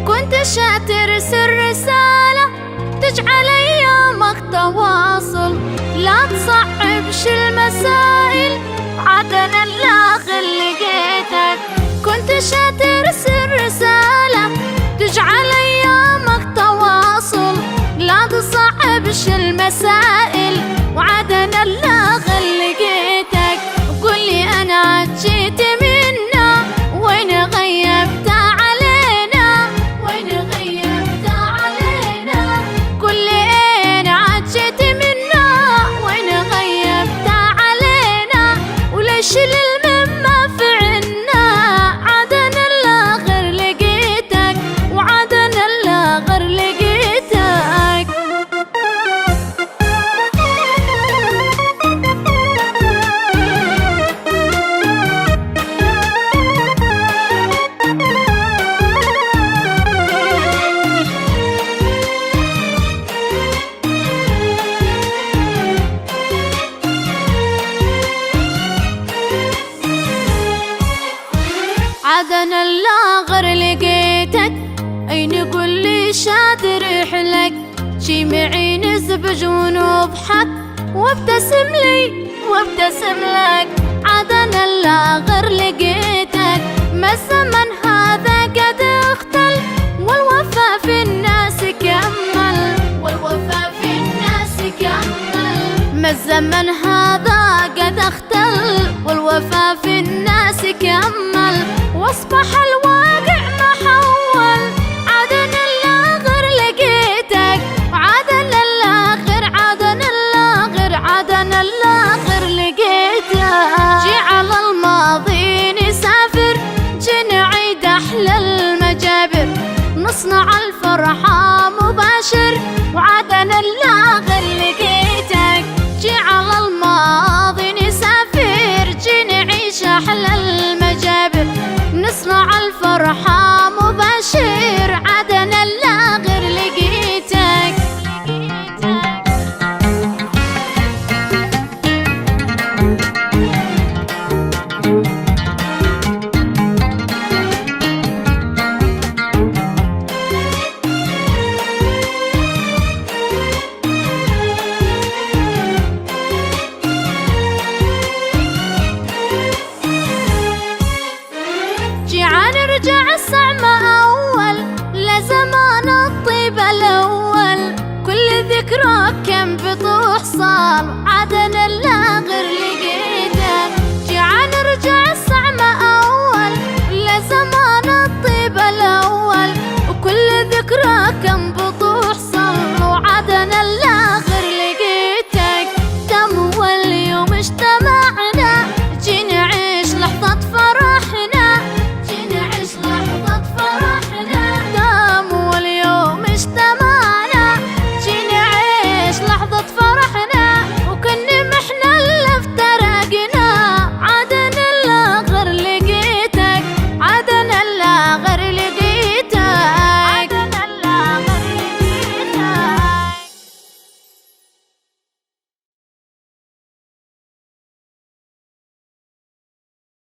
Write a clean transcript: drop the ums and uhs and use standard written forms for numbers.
كنت شاتر سر رسالة تجعل أيامك تواصل، لا تصعبش المسائل عدنا الآخر لقيتك. كنت شاتر سر رسالة تجعل أيامك تواصل، لا تصعبش المسائل وعدنا الآخر لقيتك. قولي أنا عجيت منا وين غيبت علينا، وين غيبت علينا. قولي أنا عجيت منا وين غيبت علينا، وليش للمما في عنا عدنا الآخر لقيتك، وعدنا الآخر لقيتك. عدنا الآخر لقيتك، أين قولي شادر رحلك. شي معي نسبج ونضحك وابتسم لي وابتسم لك. عدنا الآخر لقيتك، ما الزمن هذا قد اختل والوفا في الناس كمل، والوفا في الناس كمل. ما الزمن هذا قد اختل والوفا في الناس كمل، واصبح الواقع محول. عدنا الآخر لقيتك، عدنا الآخر، عدنا الآخر، عدنا الآخر لقيتك. جي على الماضي نسافر، جي نعيد أحلى المجابر، نصنع الفرحة مباشر وعدنا الآخر لقيتك. جي على الماضي نسافر، جي نعيش أحلى المجابر، نصنع الفرحة مباشر عدنا الآخر لقيتك. نرجع الصعمة أول لزمان الطيب الأول، كل ذكرى كم بتحصل عدنا